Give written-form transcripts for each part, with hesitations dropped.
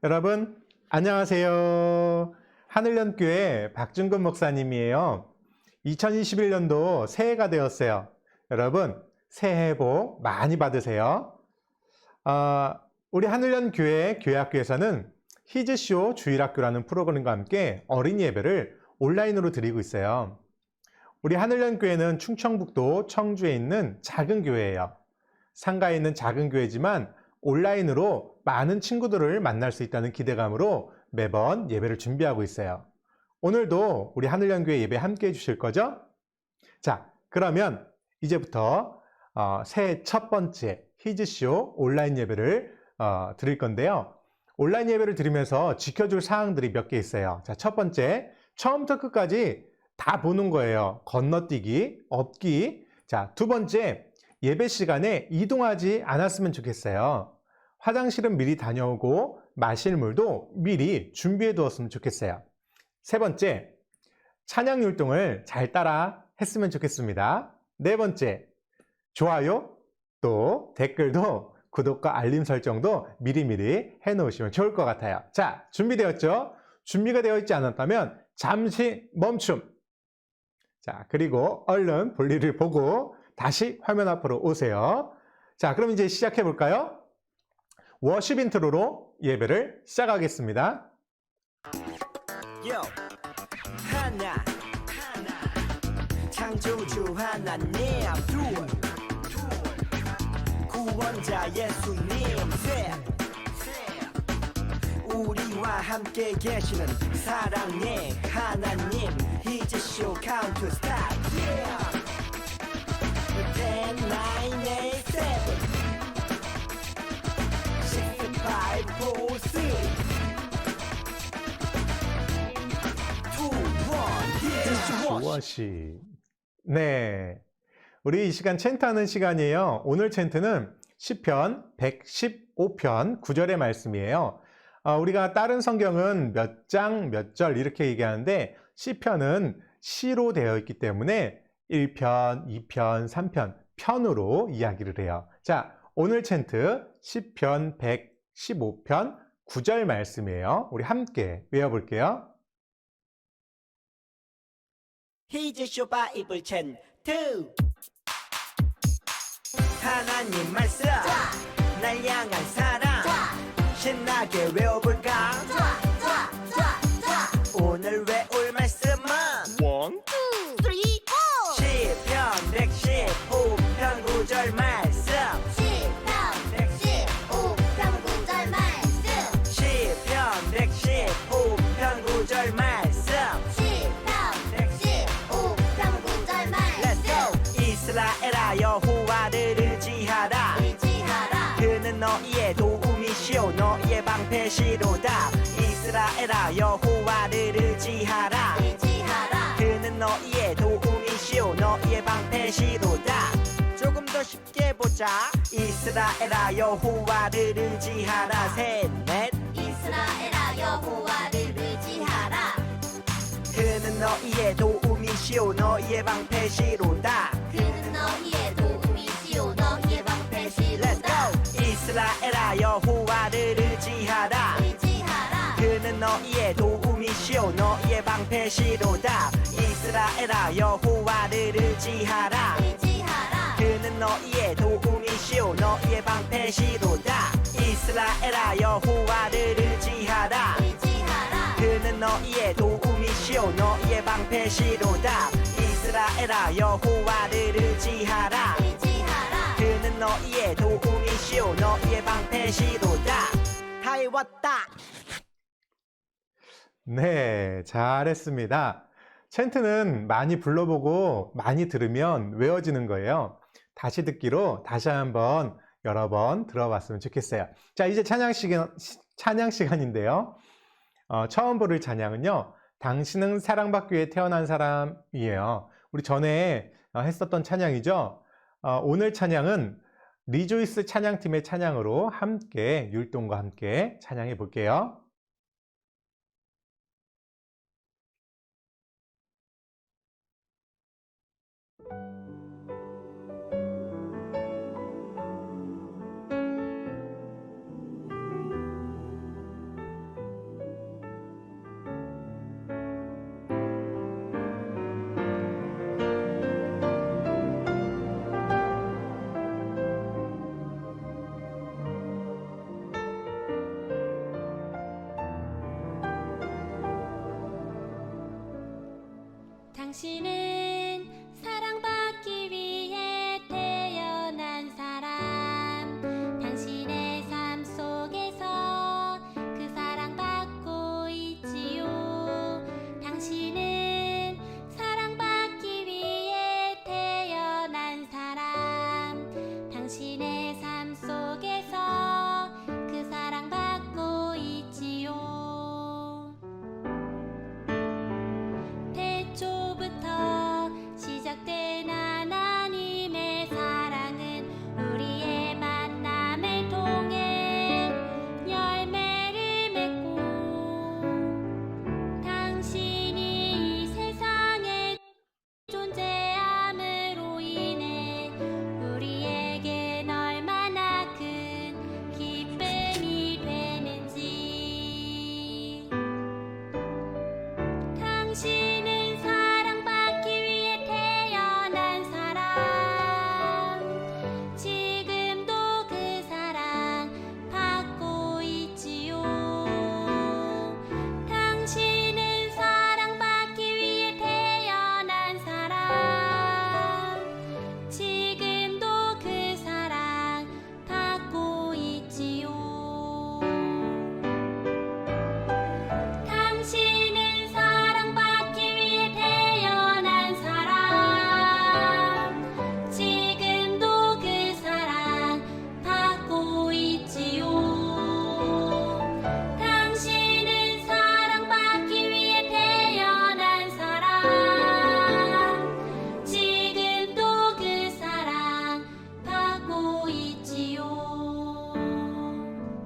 여러분 안녕하세요. 하늘연교회 박준근 목사님이에요. 2021년도 새해가 되었어요. 여러분 새해 복 많이 받으세요. 우리 하늘연교회 교회학교에서는 히즈쇼 주일학교라는 프로그램과 함께 어린이 예배를 온라인으로 드리고 있어요. 우리 하늘연교회는 충청북도 청주에 있는 작은 교회예요. 상가에 있는 작은 교회지만 온라인으로 많은 친구들을 만날 수 있다는 기대감으로 매번 예배를 준비하고 있어요. 오늘도 우리 하늘연교회 예배 함께 해주실 거죠? 자, 그러면 이제부터 새해 첫 번째 히즈쇼 온라인 예배를 드릴 건데요. 온라인 예배를 드리면서 지켜줄 사항들이 몇 개 있어요. 자, 첫 번째, 처음부터 끝까지 다 보는 거예요. 건너뛰기, 업기. 자, 두 번째, 예배 시간에 이동하지 않았으면 좋겠어요. 화장실은 미리 다녀오고 마실 물도 미리 준비해 두었으면 좋겠어요. 세 번째, 찬양 율동을 잘 따라 했으면 좋겠습니다. 네 번째, 좋아요, 또 댓글도 구독과 알림 설정도 미리미리 해놓으시면 좋을 것 같아요. 자, 준비되었죠? 준비가 되어 있지 않았다면 잠시 멈춤. 자, 그리고 얼른 볼일을 보고 다시 화면 앞으로 오세요. 자, 그럼 이제 시작해 볼까요? 워십 인트로로 예배를 시작하겠습니다. Yo, 하나, 창조주 하나님, 둘, 구원자 예수님, 셋, 우리와 함께 계시는 사랑의 하나님, 히즈쇼 카운트 스탑, yeah. 10, 9, 8, 7, 6, 5, 4, 3, 2, 1, 워십. 네. 우리 이 시간 챈트하는 시간이에요. 오늘 챈트는 시편 115편 9절의 말씀이에요. 우리가 다른 성경은 몇 장, 몇 절 이렇게 얘기하는데 시편은 시로 되어 있기 때문에 1편, 2편, 3편, 편으로 이야기를 해요. 자, 오늘 챈트 시편 115편 9절 말씀이에요. 우리 함께 외워볼게요. 히즈쇼 바이블 챈트 하나님 말씀 날 향한 사랑 신나게 외워볼까 오늘 외울 말씀은 1, 2, 3, 4 시편 115편 9절 말씀 시편 115편 9절 말씀 시편 115편 9절 말씀 시편 115편 9절 Let's go 말씀 이스라엘아 여호와를 의지하라 그는 너희의 도움이시오 너희의 방패시로다 이스라엘아 여호와를 의지하라 그는 너희의 도움이시오 너희의 방패시로다 조금 더 쉽게 보자 이스라엘아 여호와를 의지하라 셋넷 이스라엘아 여호와를 의지하라 그는 너희의 도움이시오 너희의 방패시로다 그는 너희의 도움이시오 너희의 Let's 방패시로다 go 이스라엘아 여호와를 의지하라 그는 너희의 도움이시오 너희의 방패시로다 이스라엘아 여호와를 의지하라 그는 너희의 도움이시오 너희의 방패시로다 이스라엘아 여호와를 의지하라 그는 너희의 도움이시오 너희의 방패시로다 이스라엘아 여호와를 의지하라 그는 너희의 도움이시오 너희의 방패시로다 다 외웠다 네, 잘했습니다. 챈트는 많이 불러보고 많이 들으면 외워지는 거예요. 다시 듣기로 다시 한번 여러 번 들어봤으면 좋겠어요. 자, 이제 찬양 시간인데요. 처음 부를 찬양은요. 당신은 사랑받기 위해 태어난 사람이에요. 우리 전에 했었던 찬양이죠. 오늘 찬양은 리조이스 찬양팀의 찬양으로 함께 율동과 함께 찬양해 볼게요. 당신은 사랑받기 위해 태어난 사람. 당신의 삶 속에서 그 사랑받고 있지요. 당신은 사랑받기 위해 태어난 사람. 당신의 삶 속에서 그 사랑받고 있지요. 태초부터 시작된 하나님의 사랑은 우리의 만남을 통해 열매를 맺고, 당신이 이 세상에 존재함으로 인해 우리에겐 얼마나 큰 기쁨이 되는지. 당신은 사랑받기 위해 태어난 사람. 지금도 그 사랑 받고 있지요. 당신은 사랑받기 위해 태어난 사람. 지금도 그 사랑 받고 있지요. 당신은 사랑받기 위해 태어난 사람. 지금도 그 사랑 받고 있지요. 당신은 사랑받기 위해 태어난 사람. 지금도 그 사랑 받고 있지요.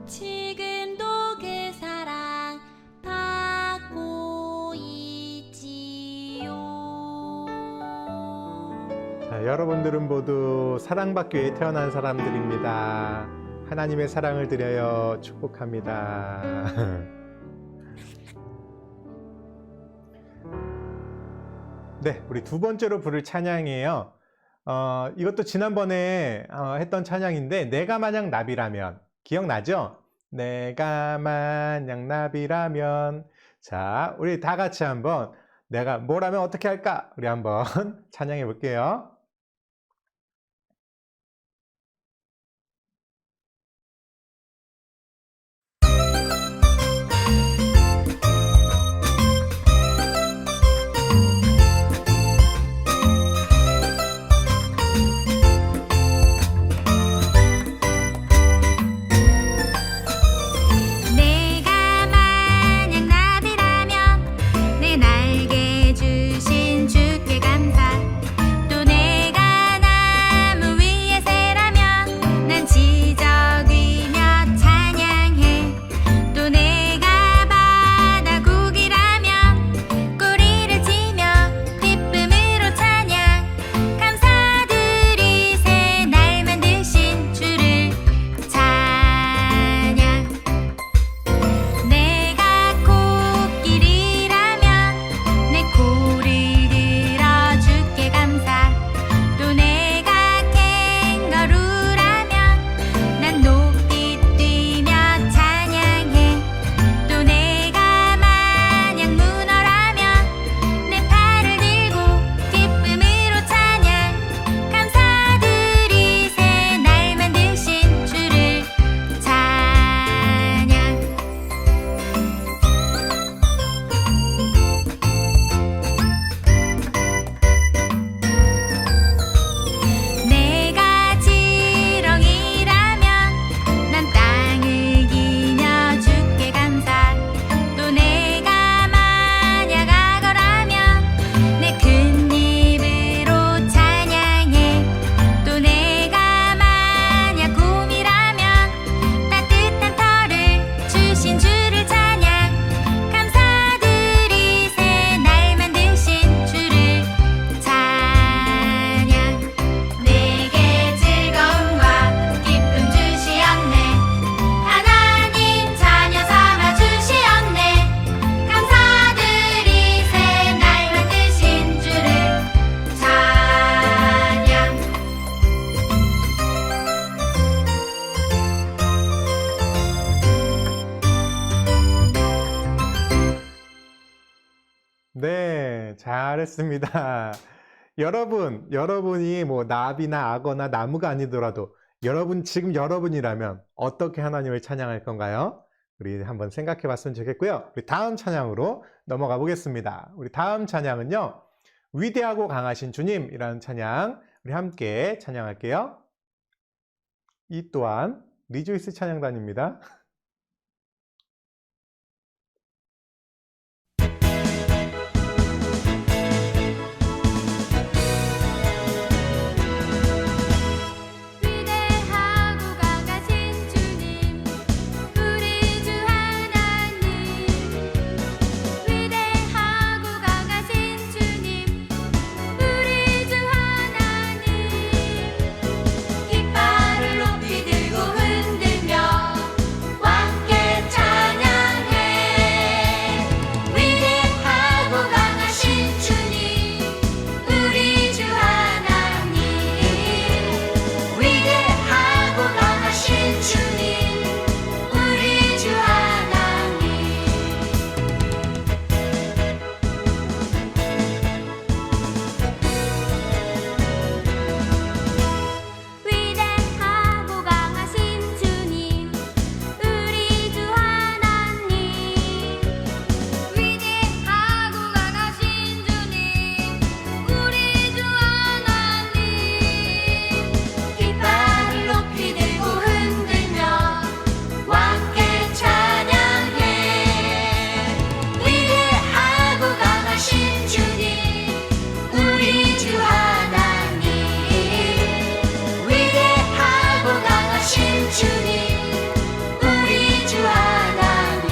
지금도 그 사랑 받고 있지요. 자, 여러분들은 모두 사랑받기 위해 태어난 사람들입니다. 하나님의 사랑을 드려요. 축복합니다. 네, 우리 두 번째로 부를 찬양이에요. 이것도 지난번에 했던 찬양인데, 내가 만약 나비라면. 기억나죠? 내가 만약 나비라면. 자, 우리 다 같이 한번 내가 뭐라면 어떻게 할까? 우리 한번 찬양해 볼게요. 내가 만약 나비라면 내 날개 주신 주께 감사. 또 내가 나무 위에 새라면 난 지저귀며 찬양해. 또 내가 바다 고기라면 꼬리를 치며 기쁨으로 찬양. 감사드리세 날 만드신 주를 찬양. 내가 코끼리라면 내 코를 들어 주께 감사. 또 내가 캥거루라면 난 높이 뛰며 찬양해. 또 내가 만약 문어라면 내 팔을 들고 기쁨으로 찬양. 감사드리세 날 만드신 주를 찬양. 내가 지렁이라면 난 땅을 기며 주께 감사. 또 내가 만약 악어라면 내 큰 입으로 찬양해. 또 내가 만약 곰이라면 따뜻한 털을 주신 주를 찬양. 감사드리세 날 만드신 주를 찬양. 내게 즐거움과 기쁨 주시었네. 하나님 자녀 삼아 주시었네. 감사드리세 날 만드신 주를 찬양. 네, 잘했습니다. 여러분이 뭐 나비나 악어나 나무가 아니더라도 지금 여러분이라면 어떻게 하나님을 찬양할 건가요? 우리 한번 생각해 봤으면 좋겠고요. 우리 다음 찬양으로 넘어가 보겠습니다. 우리 다음 찬양은요, 위대하고 강하신 주님이라는 찬양, 우리 함께 찬양할게요. 이 또한 리조이스 찬양단입니다. 위대하고 강하신 주님 우리 주 하나님 위대하고 강하신 주님 우리 주 하나님 깃발을 높이 들고 흔들며 함께 찬양해 위대하고 강하신 주님 우리 주 하나님 위대하고 강하신 주님 우리 주 하나님 위대하고 강하신 주님 우리 주 하나님 위대하고 강하신 주님 우리 주 하나님 깃발을 높이 들고 흔들며 함께 찬양해 위대하고 강하신 주님 우리 주 하나님 위대하고 강하신 주님 우리 주 하나님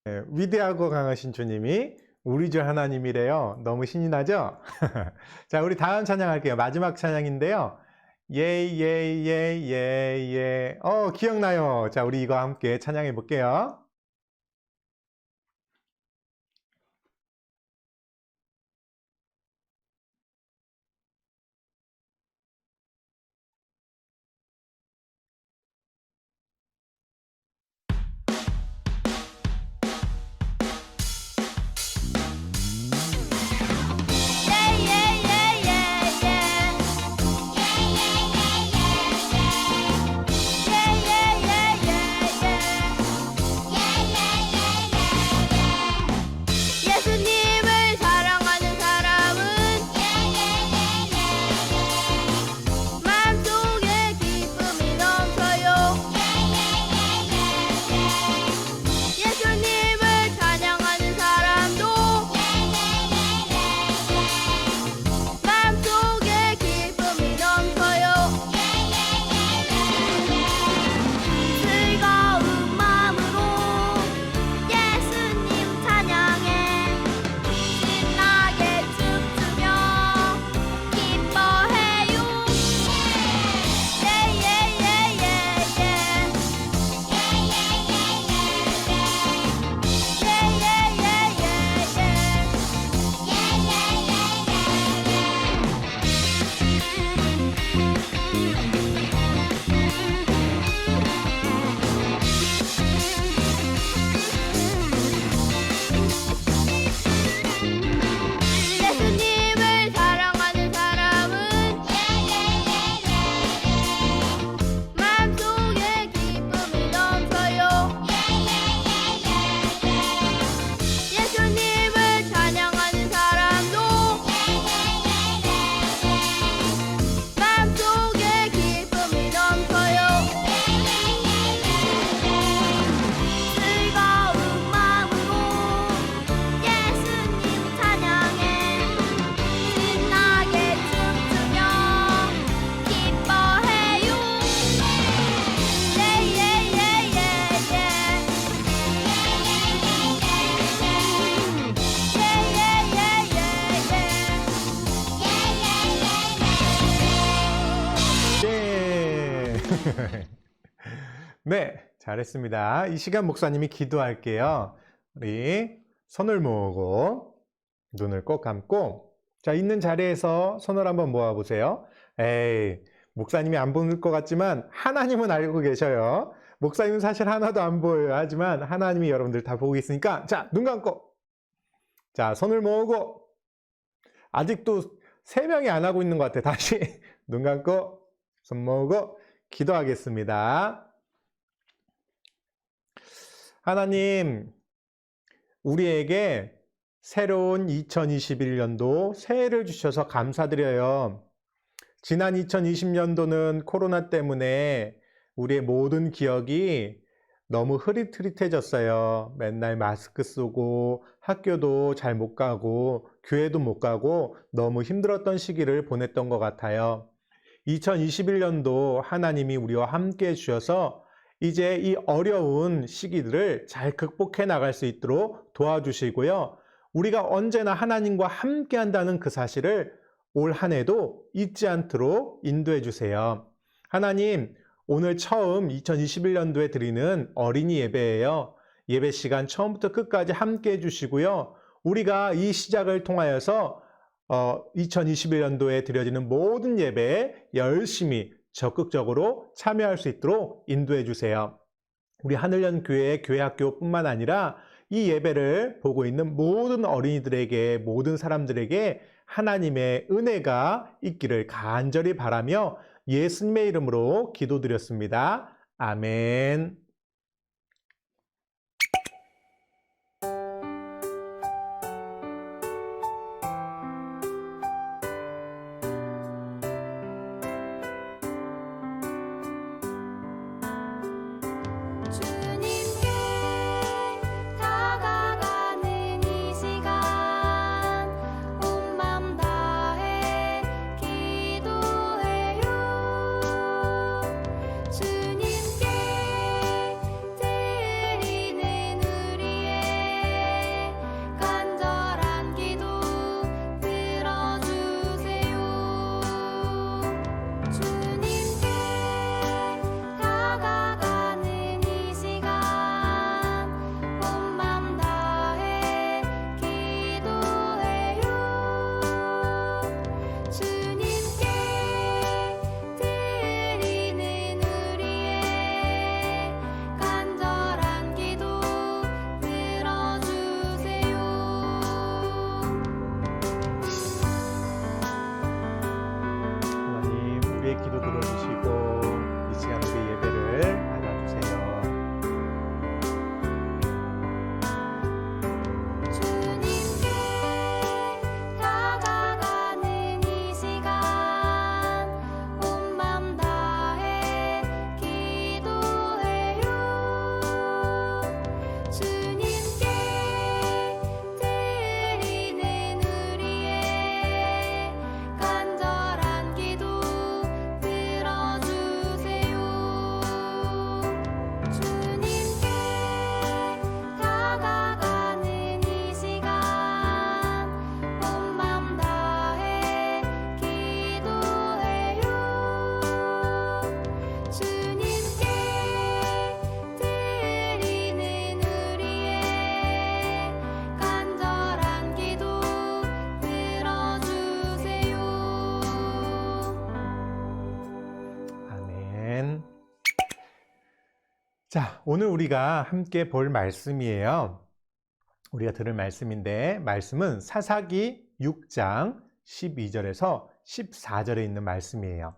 네, 위대하고 강하신 주님이 우리 주 하나님이래요. 너무 신이 나죠? 자, 우리 다음 찬양할게요. 마지막 찬양인데요. 예. 기억나요? 자, 우리 이거 함께 찬양해 볼게요. 예수님을 사랑하는 사람은 마음속에 기쁨이 넘쳐요. 예수님을 찬양하는 사람도 마음속에 기쁨이 넘쳐요. 즐거운 마음으로 예수님 찬양해 신나게 춤추며 기뻐해요. 예수님을 사랑하는 사람은 마음속에 기쁨이 넘쳐요. 예수님을 찬양하는 사람도 마음속에 기쁨이 넘쳐요. 즐거운 마음으로 예수님 찬양해 신나게 춤추며 기뻐해요. 예. 네, 잘했습니다. 이 시간 목사님이 기도할게요. 우리 손을 모으고 눈을 꼭 감고, 자, 있는 자리에서 손을 한번 모아보세요. 목사님이 안 보일 것 같지만 하나님은 알고 계셔요. 목사님은 사실 하나도 안 보여요. 하지만 하나님이 여러분들 다 보고 있으니까 자, 눈 감고 자, 손을 모으고 아직도 3명이 안 하고 있는 것 같아. 다시 눈 감고 손 모으고 기도하겠습니다. 하나님, 우리에게 새로운 2021년도 새해를 주셔서 감사드려요. 지난 2020년도는 코로나 때문에 우리의 모든 기억이 너무 흐릿흐릿해졌어요. 맨날 마스크 쓰고 학교도 잘 못 가고 교회도 못 가고 너무 힘들었던 시기를 보냈던 것 같아요. 2021년도 하나님이 우리와 함께 해주셔서 이제 이 어려운 시기들을 잘 극복해 나갈 수 있도록 도와주시고요. 우리가 언제나 하나님과 함께 한다는 그 사실을 올 한 해도 잊지 않도록 인도해 주세요. 하나님, 오늘 처음 2021년도에 드리는 어린이 예배예요. 예배 시간 처음부터 끝까지 함께 해주시고요. 우리가 이 시작을 통하여서 2021년도에 드려지는 모든 예배에 열심히 적극적으로 참여할 수 있도록 인도해 주세요. 우리 하늘연교회 교회학교뿐만 아니라 이 예배를 보고 있는 모든 어린이들에게, 모든 사람들에게 하나님의 은혜가 있기를 간절히 바라며 예수님의 이름으로 기도드렸습니다. 아멘. 주님께 다가가는 이 시간 온 맘 다해 기도해요. 주님께 드리는 우리의 간절한 기도 들어주세요. 주님께 다가가는 이 시간 온 맘 다해 기도해요. 주님께 드리는 우리의 간절한 기도 들어주세요. 하나님, 우리의 기도 들어주시고 이 시간 우리 예배를 받아주세요. 주님께 다가가는 이 시간 온 맘 다해 기도해요. 주님께 드리는 우리의 간절한 기도 들어주세요. 주님께 다가가는 이 시간 온 맘 다해 기도해요. 주님께 드리는 우리의 간절한 기도 들어주세요. 아멘. 자, 오늘 우리가 함께 볼 말씀이에요. 우리가 들을 말씀인데, 말씀은 사사기 6장 12절에서 14절에 있는 말씀이에요.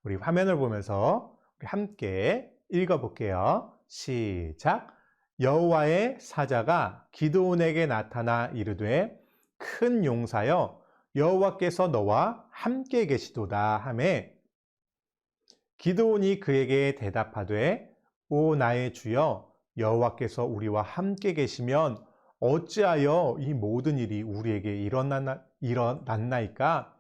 우리 화면을 보면서 우리 함께 읽어볼게요. 시작. 여호와의 사자가 기드온에게 나타나 이르되 큰 용사여 여호와께서 너와 함께 계시도다 하매 기드온이 그에게 대답하되 오 나의 주여 여호와께서 우리와 함께 계시면 어찌하여 이 모든 일이 우리에게 일어났나이까?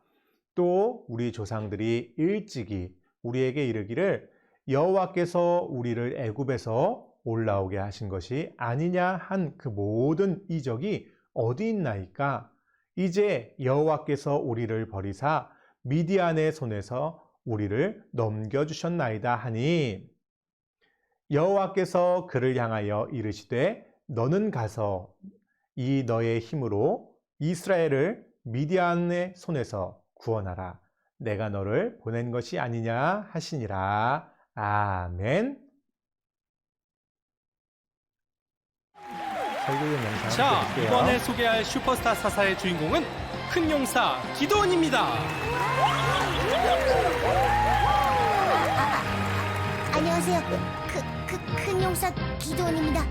또 우리 조상들이 일찍이 우리에게 이르기를 여호와께서 우리를 애굽에서 올라오게 하신 것이 아니냐 한 그 모든 이적이 어디 있나이까? 이제 여호와께서 우리를 버리사 미디안의 손에서 우리를 넘겨주셨나이다 하니 여호와께서 그를 향하여 이르시되 너는 가서 이 너의 힘으로 이스라엘을 미디안의 손에서 구원하라. 내가 너를 보낸 것이 아니냐 하시니라. 아멘. 설교용 영상 자, 볼게요. 이번에 소개할 슈퍼스타 사사의 주인공은 큰 용사 기도원입니다. 안녕하세요. 큰 용사 기도원입니다.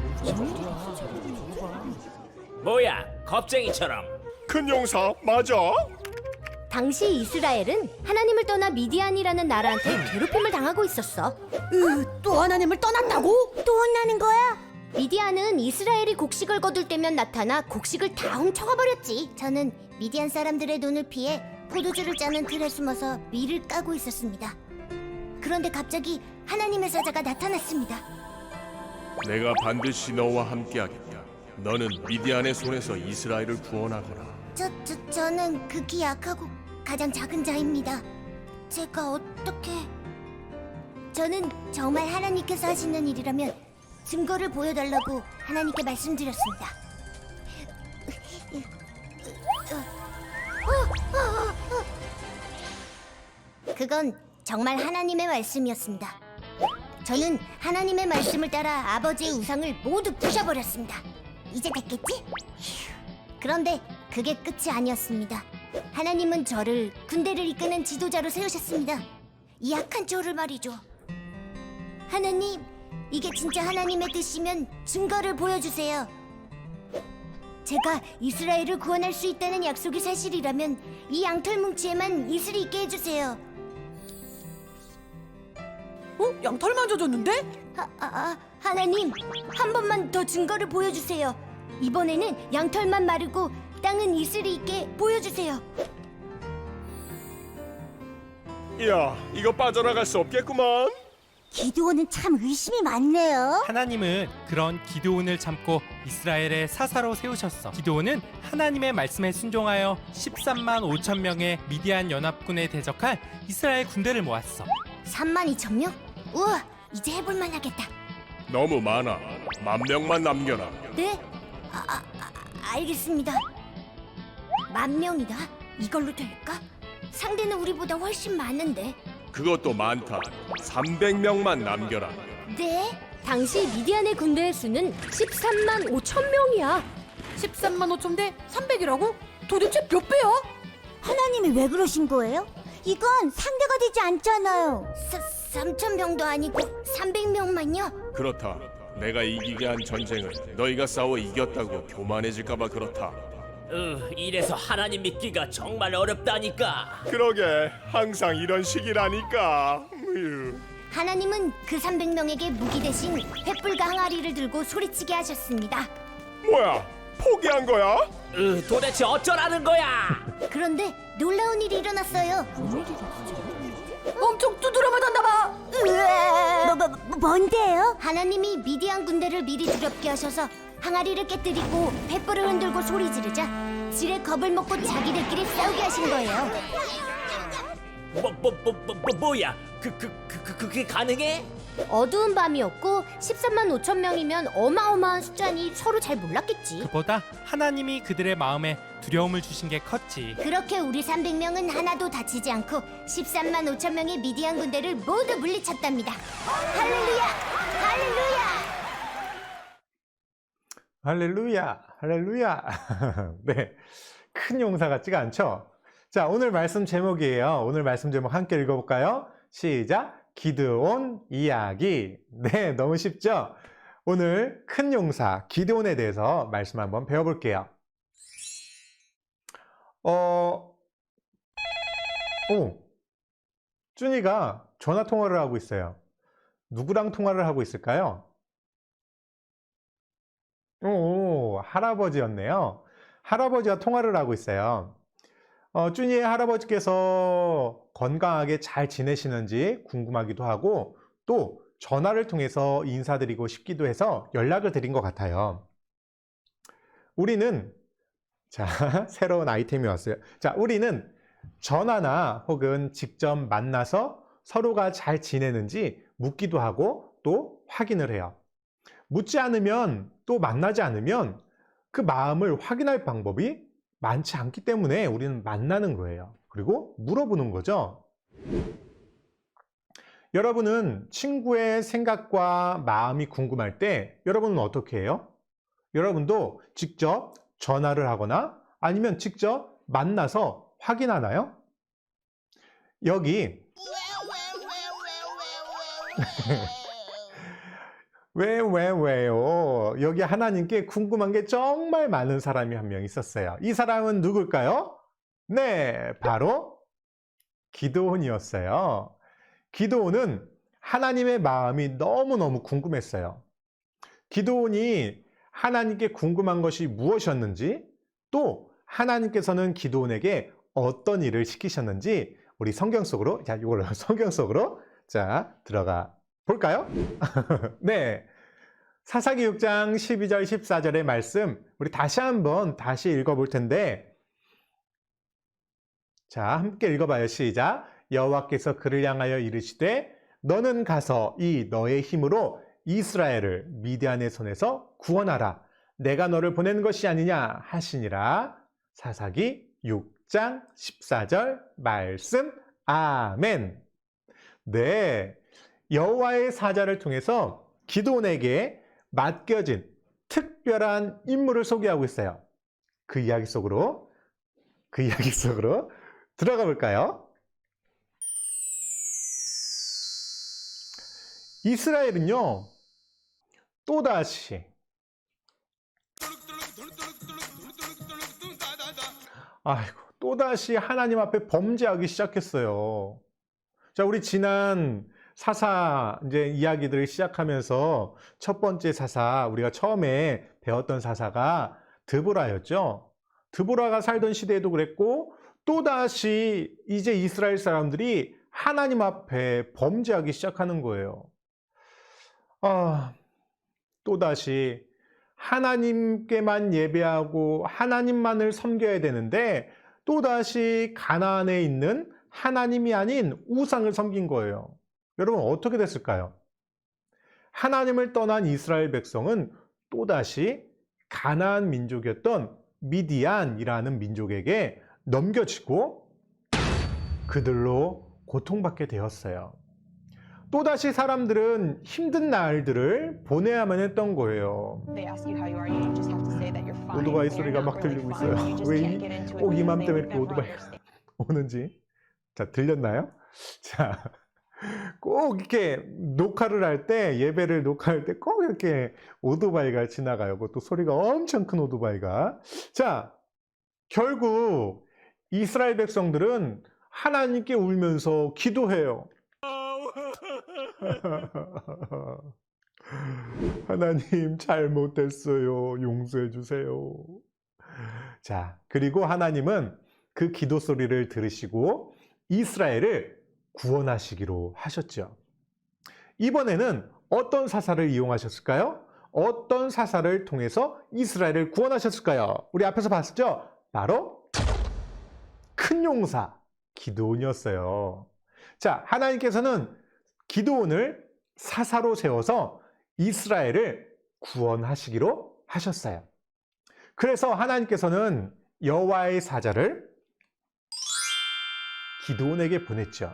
뭐야, 겁쟁이처럼. 큰 용사 맞아? 당시 이스라엘은 하나님을 떠나 미디안이라는 나라한테 괴롭힘을 당하고 있었어. 또 하나님을 떠났다고? 또 혼나는 거야? 미디안은 이스라엘이 곡식을 거둘 때면 나타나 곡식을 다 훔쳐가 버렸지. 저는 미디안 사람들의 눈을 피해 포도주를 짜는 틀에 숨어서 밀을 까고 있었습니다. 그런데 갑자기 하나님의 사자가 나타났습니다. 내가 반드시 너와 함께하겠다. 너는 미디안의 손에서 이스라엘을 구원하거라. 저는 극히 약하고 가장 작은 자입니다. 제가 어떻게... 저는 정말 하나님께서 하시는 일이라면 증거를 보여달라고 하나님께 말씀드렸습니다. 그건 정말 하나님의 말씀이었습니다. 저는 하나님의 말씀을 따라 아버지의 우상을 모두 부셔버렸습니다. 이제 됐겠지? 그런데 그게 끝이 아니었습니다. 하나님은 저를 군대를 이끄는 지도자로 세우셨습니다. 이 약한 저를 말이죠. 하나님, 이게 진짜 하나님의 뜻이면 증거를 보여주세요. 제가 이스라엘을 구원할 수 있다는 약속이 사실이라면 이 양털 뭉치에만 이슬이 있게 해주세요. 양털만 젖었는데? 하나님, 한 번만 더 증거를 보여주세요. 이번에는 양털만 마르고 땅은 이슬이 있게 보여주세요. 이야, 이거 빠져나갈 수 없겠구만. 기드온은 참 의심이 많네요. 하나님은 그런 기드온을 참고 이스라엘의 사사로 세우셨어. 기드온은 하나님의 말씀에 순종하여 13만 5천 명의 미디안 연합군에 대적할 이스라엘 군대를 모았어. 32,000명? 우와, 이제 해볼만 하겠다. 너무 많아. 10,000명만 남겨라. 네? 알겠습니다. 10,000명이다? 이걸로 될까? 상대는 우리보다 훨씬 많은데. 그것도 많다. 300명만 남겨라. 네? 당시 미디안의 군대의 수는 13만 5천 명이야. 13만 5천 대 300이라고? 도대체 몇 배야? 하나님이 왜 그러신 거예요? 이건 상대가 되지 않잖아요. 3,000명도 아니고 300명만요? 그렇다. 내가 이기게 한 전쟁을 너희가 싸워 이겼다고 교만해질까봐 그렇다. 이래서 하나님 믿기가 정말 어렵다니까. 그러게, 항상 이런 식이라니까. 하나님은 그 300명에게 무기 대신 횃불과 항아리를 들고 소리치게 하셨습니다. 뭐야, 포기한 거야? 도대체 어쩌라는 거야? 그런데 놀라운 일이 일어났어요. 엄청 두드려 맞았나 봐. 뭔데요? 하나님이 미디안 군대를 미리 두렵게 하셔서 항아리를 깨뜨리고 횃불을 흔들고 소리 지르자 지레 겁을 먹고 자기들끼리 싸우게 하신 거예요. 뭐야? 그게 가능해? 어두운 밤이었고 13만 5천 명이면 어마어마한 숫자니 서로 잘 몰랐겠지. 그보다 하나님이 그들의 마음에 두려움을 주신 게 컸지. 그렇게 우리 300명은 하나도 다치지 않고 13만 5천 명의 미디안 군대를 모두 물리쳤답니다. 할렐루야! 할렐루야! 할렐루야, 할렐루야. 네, 큰 용사 같지가 않죠? 자, 오늘 말씀 제목이에요. 오늘 말씀 제목 함께 읽어볼까요? 시작! 기드온 이야기. 네, 너무 쉽죠? 오늘 큰 용사 기드온에 대해서 말씀 한번 배워볼게요. 준이가 전화 통화를 하고 있어요. 누구랑 통화를 하고 있을까요? 할아버지였네요. 할아버지와 통화를 하고 있어요. 준이의 할아버지께서 건강하게 잘 지내시는지 궁금하기도 하고 또 전화를 통해서 인사드리고 싶기도 해서 연락을 드린 것 같아요. 우리는 새로운 아이템이 왔어요. 우리는 전화나 혹은 직접 만나서 서로가 잘 지내는지 묻기도 하고 또 확인을 해요. 묻지 않으면 또 만나지 않으면 그 마음을 확인할 방법이 많지 않기 때문에 우리는 만나는 거예요. 그리고 물어보는 거죠. 여러분은 친구의 생각과 마음이 궁금할 때 여러분은 어떻게 해요? 여러분도 직접 전화를 하거나 아니면 직접 만나서 확인하나요? 여기 왜요? 여기 하나님께 궁금한 게 정말 많은 사람이 한 명 있었어요. 이 사람은 누굴까요? 네, 바로 기드온이었어요. 기드온은 하나님의 마음이 너무너무 궁금했어요. 기드온이 하나님께 궁금한 것이 무엇이었는지, 또 하나님께서는 기드온에게 어떤 일을 시키셨는지 우리 성경 속으로, 자, 이걸로 성경 속으로 자, 들어가 볼까요? 네. 사사기 6장 12절 14절의 말씀 우리 다시 한번 읽어 볼 텐데, 자, 함께 읽어봐요. 시작. 여호와께서 그를 향하여 이르시되 너는 가서 이 너의 힘으로 이스라엘을 미디안의 손에서 구원하라. 내가 너를 보낸 것이 아니냐 하시니라. 사사기 6장 14절 말씀. 아멘. 네. 여호와의 사자를 통해서 기드온에게 맡겨진 특별한 임무를 소개하고 있어요. 그 이야기 속으로 들어가 볼까요? 이스라엘은요, 또다시 하나님 앞에 범죄하기 시작했어요. 자, 우리 지난 사사 이제 이야기들을 시작하면서 첫 번째 사사, 우리가 처음에 배웠던 사사가 드보라였죠. 드보라가 살던 시대에도 그랬고, 또다시 이제 이스라엘 사람들이 하나님 앞에 범죄하기 시작하는 거예요. 또다시 하나님께만 예배하고 하나님만을 섬겨야 되는데, 또다시 가나안에 있는 하나님이 아닌 우상을 섬긴 거예요. 여러분, 어떻게 됐을까요? 하나님을 떠난 이스라엘 백성은 또다시 가나안 민족이었던 미디안이라는 민족에게 넘겨지고 그들로 고통받게 되었어요. 또다시 사람들은 힘든 날들을 보내야만 했던 거예요. 오토바이 소리가 막 들리고 있어요. 왜 꼭 이맘때면 이렇게 오토바이가 오는지. 자, 들렸나요? 자, 꼭 이렇게 녹화를 할 때, 예배를 녹화할 때 꼭 이렇게 오토바이가 지나가요. 그것도 소리가 엄청 큰 오토바이가. 자, 결국 이스라엘 백성들은 하나님께 울면서 기도해요. 하나님, 잘못했어요. 용서해 주세요. 자, 그리고 하나님은 그 기도 소리를 들으시고 이스라엘을 구원하시기로 하셨죠. 이번에는 어떤 사사를 이용하셨을까요? 어떤 사사를 통해서 이스라엘을 구원하셨을까요? 우리 앞에서 봤었죠? 바로 큰 용사 기드온이었어요. 자, 하나님께서는 기드온을 사사로 세워서 이스라엘을 구원하시기로 하셨어요. 그래서 하나님께서는 여호와의 사자를 기드온에게 보냈죠.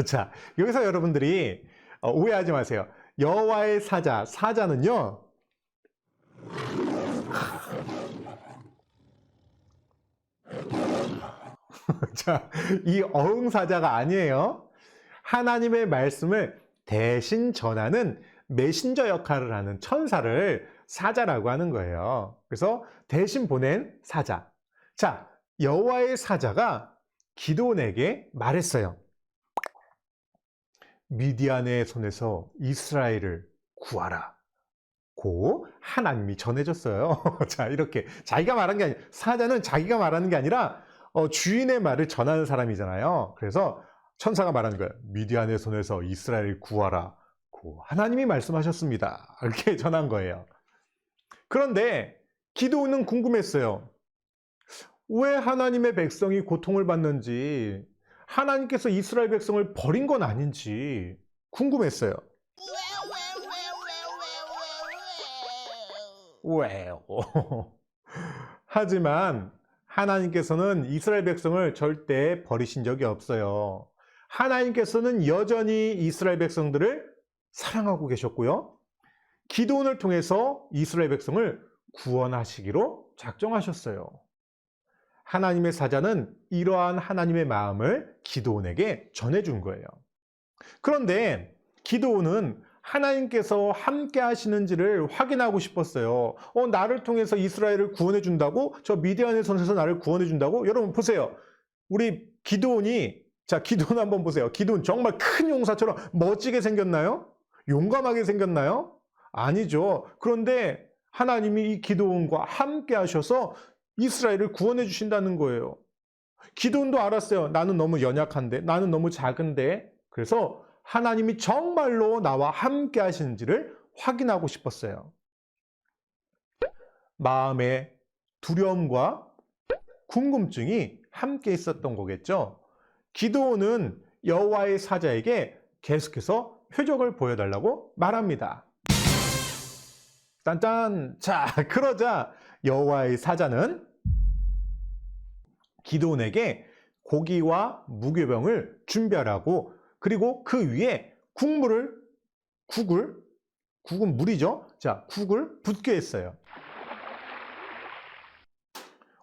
자, 여기서 여러분들이 오해하지 마세요. 여호와의 사자는요, 자, 이 어흥사자가 아니에요. 하나님의 말씀을 대신 전하는 메신저 역할을 하는 천사를 사자라고 하는 거예요. 그래서 대신 보낸 사자. 자, 여호와의 사자가 기드온에게 말했어요. 미디안의 손에서 이스라엘을 구하라. 고 하나님이 전해줬어요. 자, 이렇게 자기가 말한 게 아니라, 사자는 자기가 말하는 게 아니라 주인의 말을 전하는 사람이잖아요. 그래서 천사가 말하는 거예요. 미디안의 손에서 이스라엘을 구하라. 고 하나님이 말씀하셨습니다. 이렇게 전한 거예요. 그런데 기드온은 궁금했어요. 왜 하나님의 백성이 고통을 받는지, 하나님께서 이스라엘 백성을 버린 건 아닌지 궁금했어요. 왜요? 하지만 하나님께서는 이스라엘 백성을 절대 버리신 적이 없어요. 하나님께서는 여전히 이스라엘 백성들을 사랑하고 계셨고요. 기드온을 통해서 이스라엘 백성을 구원하시기로 작정하셨어요. 하나님의 사자는 이러한 하나님의 마음을 기드온에게 전해준 거예요. 그런데 기드온은 하나님께서 함께 하시는지를 확인하고 싶었어요. 나를 통해서 이스라엘을 구원해 준다고? 저 미디안의 손에서 나를 구원해 준다고? 여러분 보세요. 우리 기드온이, 자, 기드온 한번 보세요. 기드온 정말 큰 용사처럼 멋지게 생겼나요? 용감하게 생겼나요? 아니죠. 그런데 하나님이 이 기드온과 함께 하셔서 이스라엘을 구원해 주신다는 거예요. 기드온도 알았어요. 나는 너무 연약한데, 나는 너무 작은데. 그래서 하나님이 정말로 나와 함께 하시는지를 확인하고 싶었어요. 마음의 두려움과 궁금증이 함께 있었던 거겠죠. 기드온은 여호와의 사자에게 계속해서 표적을 보여달라고 말합니다. 짠짠! 자, 그러자 여호와의 사자는 기드온에게 고기와 무교병을 준비하라고, 그리고 그 위에 국은 물이죠. 자, 국을 붓게 했어요.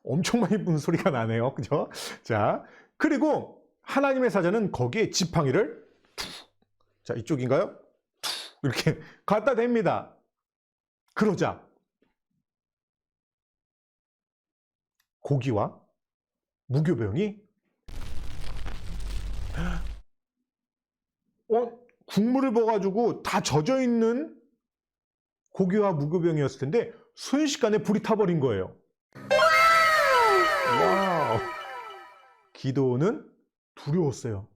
엄청 많이 부는 소리가 나네요. 그죠? 자, 그리고 하나님의 사자는 거기에 지팡이를 자, 이쪽인가요? 이렇게 갖다 댑니다. 그러자 고기와 무교병이 국물을 부어가지고 다 젖어있는 고기와 무교병이었을 텐데 순식간에 불이 타버린 거예요. 와우. 기드온은 두려웠어요.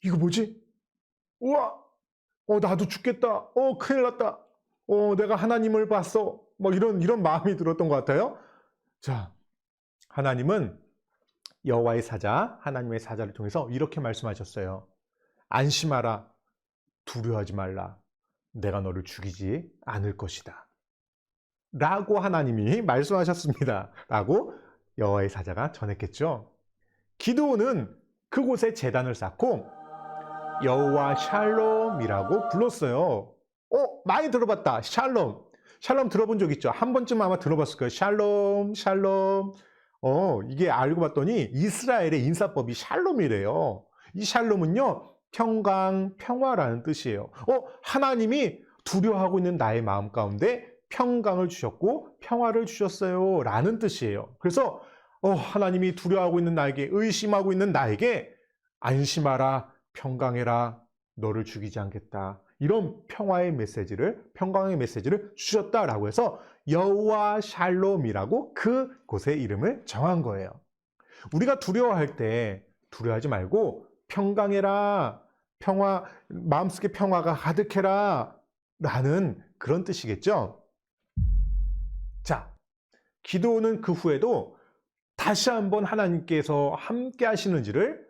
이거 뭐지? 우와! 나도 죽겠다. 큰일 났다. 내가 하나님을 봤어. 이런 마음이 들었던 것 같아요. 자, 하나님은 여호와의 사자, 하나님의 사자를 통해서 이렇게 말씀하셨어요. 안심하라. 두려워하지 말라. 내가 너를 죽이지 않을 것이다. 라고 하나님이 말씀하셨습니다. 라고 여호와의 사자가 전했겠죠. 기드온은 그곳에 제단을 쌓고 여호와 샬롬이라고 불렀어요. 많이 들어봤다. 샬롬. 샬롬 들어본 적 있죠? 한 번쯤 아마 들어봤을 거예요. 샬롬, 샬롬. 이게 알고 봤더니 이스라엘의 인사법이 샬롬이래요. 이 샬롬은요, 평강, 평화라는 뜻이에요. 하나님이 두려워하고 있는 나의 마음 가운데 평강을 주셨고 평화를 주셨어요. 라는 뜻이에요. 그래서 하나님이 두려워하고 있는 나에게, 의심하고 있는 나에게 안심하라, 평강해라, 너를 죽이지 않겠다. 이런 평화의 메시지를, 평강의 메시지를 주셨다라고 해서 여호와 샬롬이라고 그곳의 이름을 정한 거예요. 우리가 두려워할 때 두려워하지 말고 평강해라, 평화, 마음속에 평화가 가득해라 라는 그런 뜻이겠죠. 자, 기드온은 그 후에도 다시 한번 하나님께서 함께 하시는지를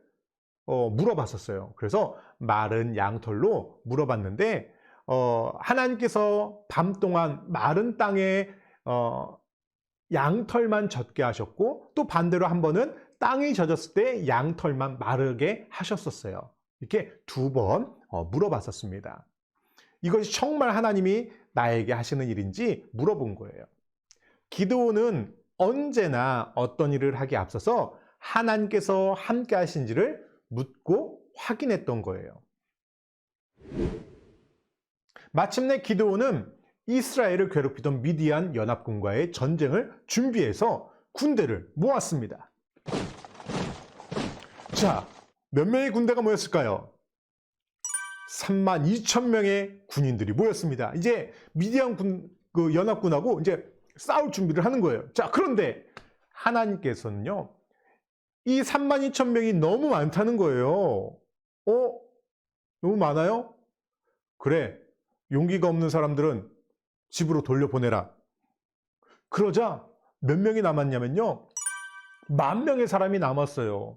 물어봤었어요. 그래서 마른 양털로 물어봤는데 하나님께서 밤 동안 마른 땅에 양털만 젖게 하셨고, 또 반대로 한 번은 땅이 젖었을 때 양털만 마르게 하셨었어요. 이렇게 두 번 물어봤었습니다. 이것이 정말 하나님이 나에게 하시는 일인지 물어본 거예요. 기드온은 언제나 어떤 일을 하기에 앞서서 하나님께서 함께 하신지를 묻고 확인했던 거예요. 마침내 기드온은 이스라엘을 괴롭히던 미디안 연합군과의 전쟁을 준비해서 군대를 모았습니다. 자, 몇 명의 군대가 모였을까요? 32,000명의 군인들이 모였습니다. 이제 미디안 연합군하고 이제 싸울 준비를 하는 거예요. 자, 그런데 하나님께서는요, 이 32,000명이 너무 많다는 거예요. 너무 많아요? 그래, 용기가 없는 사람들은 집으로 돌려보내라. 그러자 몇 명이 남았냐면요, 10,000명의 사람이 남았어요.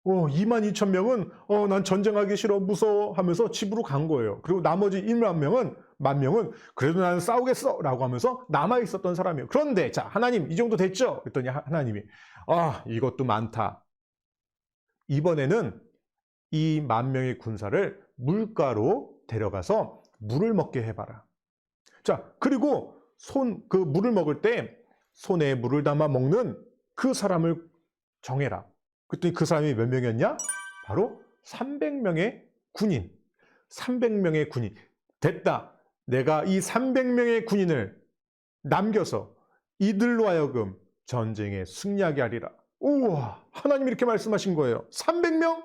22,000명은 난 전쟁하기 싫어, 무서워 하면서 집으로 간 거예요. 그리고 나머지 10,000명은 그래도 나는 싸우겠어 라고 하면서 남아있었던 사람이에요. 그런데 자, 하나님 이 정도 됐죠? 그랬더니 하나님이 이것도 많다. 이번에는 이 10,000명의 군사를 물가로 데려가서 물을 먹게 해봐라. 자, 그리고 그 물을 먹을 때 손에 물을 담아 먹는 그 사람을 정해라. 그랬더니 그 사람이 몇 명이었냐? 바로 300명의 군인. 300명의 군인. 됐다. 내가 이 300명의 군인을 남겨서 이들로 하여금 전쟁에 승리하게 하리라. 우와, 하나님이 이렇게 말씀하신 거예요. 300명?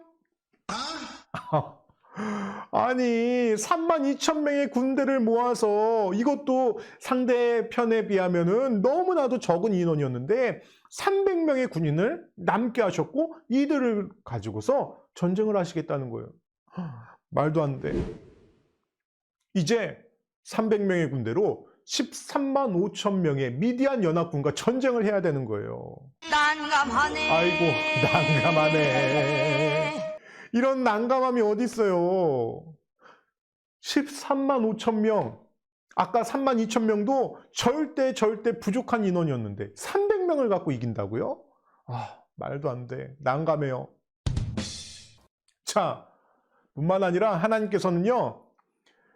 아니, 32,000명의 군대를 모아서 이것도 상대편에 비하면은 너무나도 적은 인원이었는데 300명의 군인을 남게 하셨고 이들을 가지고서 전쟁을 하시겠다는 거예요. 말도 안 돼. 이제 300명의 군대로 13만 5천 명의 미디안 연합군과 전쟁을 해야 되는 거예요. 난감하네. 아이고, 난감하네. 이런 난감함이 어디 있어요? 13만 5천 명. 아까 3만 2천 명도 절대 부족한 인원이었는데 300명을 갖고 이긴다고요? 말도 안 돼. 난감해요. 자, 뿐만 아니라 하나님께서는요,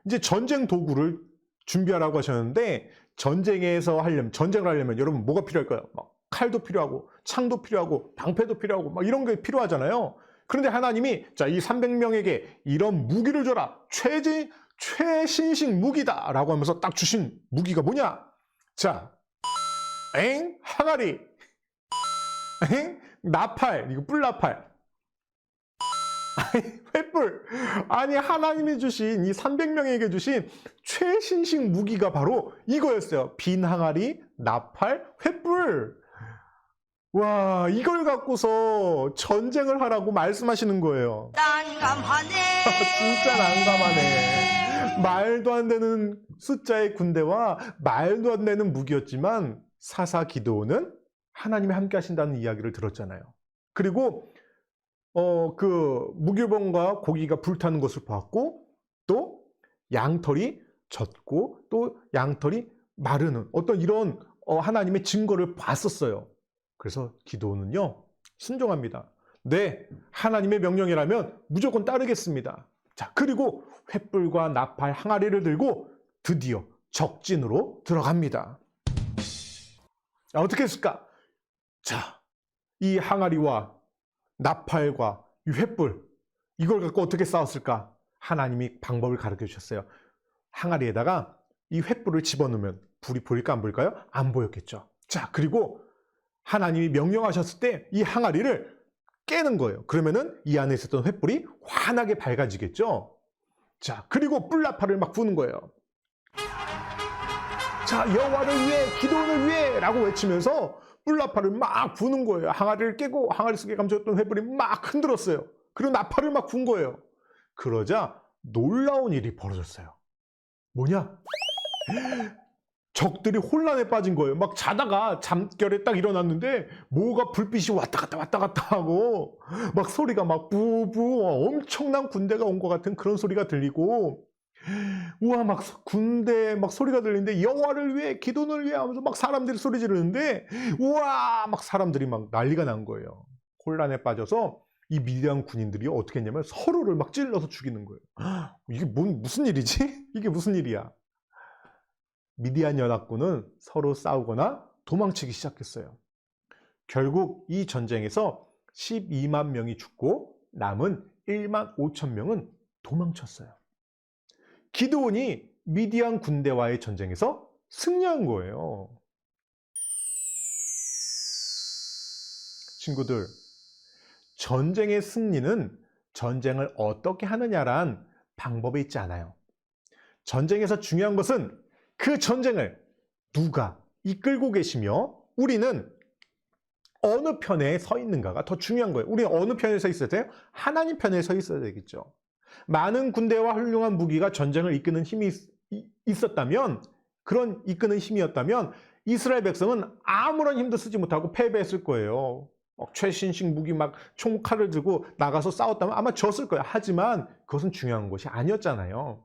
이제 전쟁 도구를 준비하라고 하셨는데 전쟁을 하려면 여러분 뭐가 필요할까요? 막 칼도 필요하고 창도 필요하고 방패도 필요하고 막 이런 게 필요하잖아요. 그런데 하나님이 자, 이 300명에게 이런 무기를 줘라. 최신식 무기다 라고 하면서 딱 주신 무기가 뭐냐? 자, 항아리, 나팔, 이거 뿔나팔, 횃불. 아니, 하나님이 주신 이 300명에게 주신 최신식 무기가 바로 이거였어요. 빈 항아리, 나팔, 횃불. 와, 이걸 갖고서 전쟁을 하라고 말씀하시는 거예요. 난감하네. 진짜 난감하네. 말도 안 되는 숫자의 군대와 말도 안 되는 무기였지만 사사 기드온은 하나님이 함께 하신다는 이야기를 들었잖아요. 그리고 그 무교병과 고기가 불타는 것을 봤고 또 양털이 젖고 또 양털이 마르는 어떤 이런 하나님의 증거를 봤었어요. 그래서 기도는요, 순종합니다. 네, 하나님의 명령이라면 무조건 따르겠습니다. 자, 그리고 횃불과 나팔, 항아리를 들고 드디어 적진으로 들어갑니다. 어떻게 했을까? 자, 이 항아리와 나팔과 이 횃불, 이걸 갖고 어떻게 싸웠을까? 하나님이 방법을 가르쳐 주셨어요. 항아리에다가 이 횃불을 집어넣으면 불이 보일까 안 보일까요? 안 보였겠죠. 자, 그리고 하나님이 명령하셨을 때 이 항아리를 깨는 거예요. 그러면은 이 안에 있었던 횃불이 환하게 밝아지겠죠. 자, 그리고 뿔나팔을 막 부는 거예요. 자, 여호와를 위해, 기도원을 위해 라고 외치면서 뿔나팔을 막 부는 거예요. 항아리를 깨고 항아리 속에 감춰있던 횃불이 막 흔들었어요. 그리고 나팔을 막 분 거예요. 그러자 놀라운 일이 벌어졌어요. 뭐냐? 적들이 혼란에 빠진 거예요. 막 자다가 잠결에 딱 일어났는데 뭐가 불빛이 왔다 갔다 하고 막 소리가 막 부부 엄청난 군대가 온 것 같은 그런 소리가 들리고, 우와, 막 군대 막 소리가 들리는데 여호와를 위해, 기도를 위해 하면서 막 사람들이 소리 지르는데, 우와, 막 사람들이 막 난리가 난 거예요. 혼란에 빠져서 이 미디안 군인들이 어떻게 했냐면 서로를 막 찔러서 죽이는 거예요. 이게 무슨 일이지? 이게 무슨 일이야? 미디안 연합군은 서로 싸우거나 도망치기 시작했어요. 결국 이 전쟁에서 12만 명이 죽고 남은 1만 5천 명은 도망쳤어요. 기드온이 미디안 군대와의 전쟁에서 승리한 거예요. 친구들, 전쟁의 승리는 전쟁을 어떻게 하느냐란 방법에 있지 않아요. 전쟁에서 중요한 것은 그 전쟁을 누가 이끌고 계시며 우리는 어느 편에 서 있는가가 더 중요한 거예요. 우리는 어느 편에 서 있어야 돼요? 하나님 편에 서 있어야 되겠죠. 많은 군대와 훌륭한 무기가 전쟁을 이끄는 힘이 있었다면, 그런 이끄는 힘이었다면 이스라엘 백성은 아무런 힘도 쓰지 못하고 패배했을 거예요. 최신식 무기 막 총칼을 들고 나가서 싸웠다면 아마 졌을 거예요. 하지만 그것은 중요한 것이 아니었잖아요.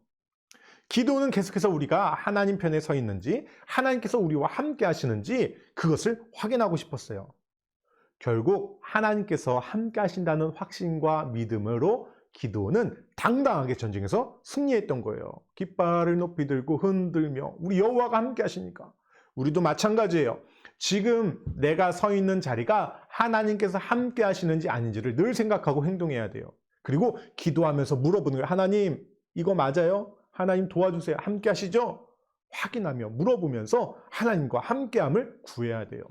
기도는 계속해서 우리가 하나님 편에 서 있는지, 하나님께서 우리와 함께 하시는지 그것을 확인하고 싶었어요. 결국 하나님께서 함께 하신다는 확신과 믿음으로 기드온은 당당하게 전쟁에서 승리했던 거예요. 깃발을 높이 들고 흔들며 우리 여호와가 함께 하시니까. 우리도 마찬가지예요. 지금 내가 서 있는 자리가 하나님께서 함께 하시는지 아닌지를 늘 생각하고 행동해야 돼요. 그리고 기도하면서 물어보는 거예요. 하나님, 이거 맞아요? 하나님 도와주세요. 함께 하시죠? 확인하며 물어보면서 하나님과 함께함을 구해야 돼요.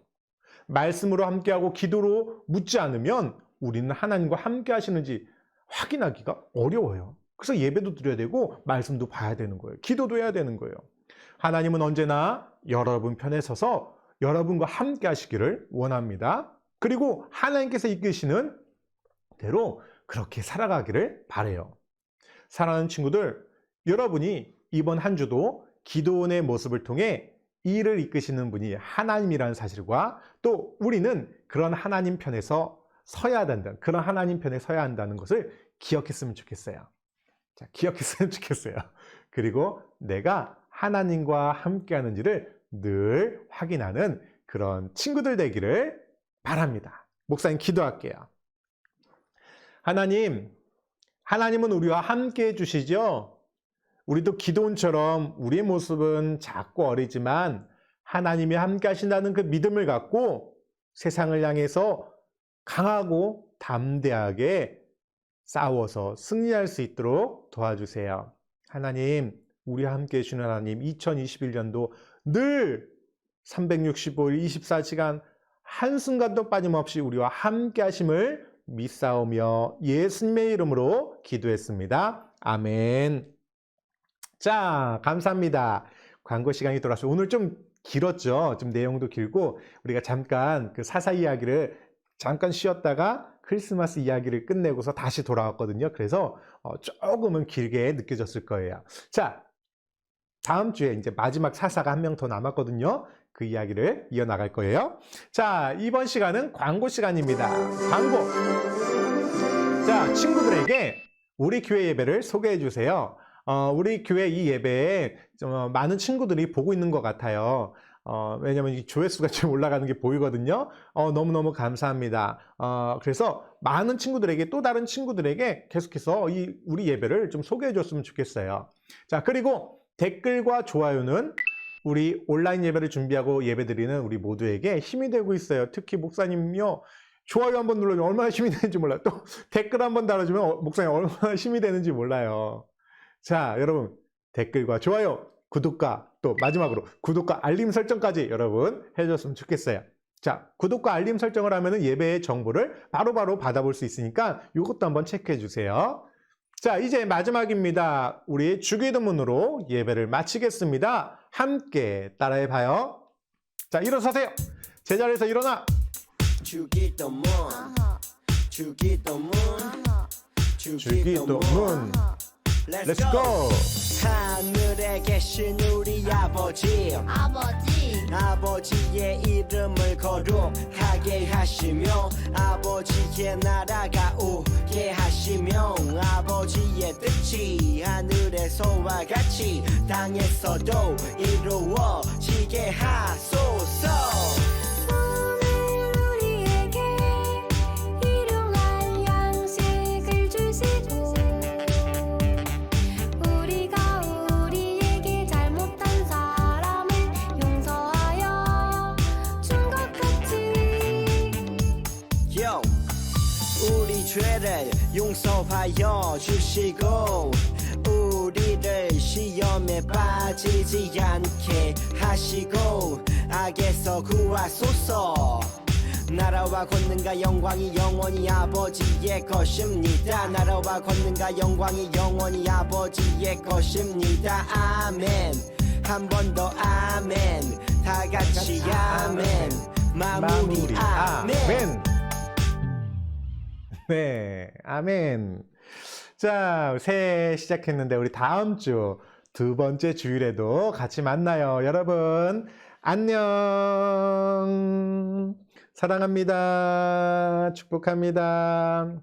말씀으로 함께하고 기도로 묻지 않으면 우리는 하나님과 함께 하시는지 확인하기가 어려워요. 그래서 예배도 드려야 되고 말씀도 봐야 되는 거예요. 기도도 해야 되는 거예요. 하나님은 언제나 여러분 편에 서서 여러분과 함께 하시기를 원합니다. 그리고 하나님께서 이끄시는 대로 그렇게 살아가기를 바라요. 사랑하는 친구들, 여러분이 이번 한 주도 기도원의 모습을 통해 일을 이끄시는 분이 하나님이라는 사실과 또 우리는 그런 하나님 편에서 서야 된다. 그런 하나님 편에 서야 한다는 것을 기억했으면 좋겠어요. 자, 기억했으면 좋겠어요. 그리고 내가 하나님과 함께 하는지를 늘 확인하는 그런 친구들 되기를 바랍니다. 목사님 기도할게요. 하나님은 우리와 함께 해주시죠? 우리도 기도원처럼 우리의 모습은 작고 어리지만 하나님이 함께 하신다는 그 믿음을 갖고 세상을 향해서 강하고 담대하게 싸워서 승리할 수 있도록 도와주세요. 하나님, 우리와 함께 해주시는 하나님, 2021년도 늘 365일 24시간 한순간도 빠짐없이 우리와 함께 하심을 믿사오며 예수님의 이름으로 기도했습니다. 아멘. 자, 감사합니다. 광고 시간이 돌아왔어요. 오늘 좀 길었죠? 좀 내용도 길고 우리가 잠깐 그 사사 이야기를 잠깐 쉬었다가 크리스마스 이야기를 끝내고서 다시 돌아왔거든요. 그래서 조금은 길게 느껴졌을 거예요. 자, 다음 주에 이제 마지막 사사가 한 명 더 남았거든요. 그 이야기를 이어나갈 거예요. 자, 이번 시간은 광고 시간입니다. 광고. 자, 친구들에게 우리 교회 예배를 소개해 주세요. 우리 교회 이 예배에 좀 많은 친구들이 보고 있는 것 같아요. 왜냐면 이 조회수가 좀 올라가는 게 보이거든요. 너무너무 감사합니다. 그래서 많은 친구들에게 또 다른 친구들에게 계속해서 우리 예배를 좀 소개해 줬으면 좋겠어요. 자, 그리고 댓글과 좋아요는 우리 온라인 예배를 준비하고 예배드리는 우리 모두에게 힘이 되고 있어요. 특히 목사님요. 좋아요 한번 눌러주면 얼마나 힘이 되는지 몰라요. 또 댓글 한번 달아주면 목사님 얼마나 힘이 되는지 몰라요. 자, 여러분 댓글과 좋아요, 구독과 또 마지막으로 구독과 알림 설정까지 여러분 해줬으면 좋겠어요. 자, 구독과 알림 설정을 하면 예배의 정보를 바로바로 받아볼 수 있으니까 이것도 한번 체크해 주세요. 자, 이제 마지막입니다. 우리 주기도문으로 예배를 마치겠습니다. 함께 따라해 봐요. 자, 일어서세요. 제자리에서 일어나. 주기도문 주기도문 주기도문. Let's go. 하늘에 계신 우리 아버지 아버지의 이름을 거룩하게 하시며 아버지의 나라가 오게 하시며 아버지의 뜻이 하늘에서와 같이 땅에서도 이루어지게 하소서. 오늘 우리에게 일용할 양식을 주시고 우리가 우리에게 잘못한 사람을 용서하여 준 것 같이 우리 죄를 용서하여 주시고 우리를 시험에 빠지지 않게 하시고 악에서 구하소서. 나라와 권능과 영광이 영원히 아버지의 것입니다. 나라와 권능과 영광이 영원히 아버지의 것입니다. 아멘. 한 번 더 아멘. 다 같이 아멘. 마무리 아멘. 네, 아멘. 자, 새해 시작했는데 우리 다음 주 두 번째 주일에도 같이 만나요. 여러분, 안녕. 사랑합니다. 축복합니다.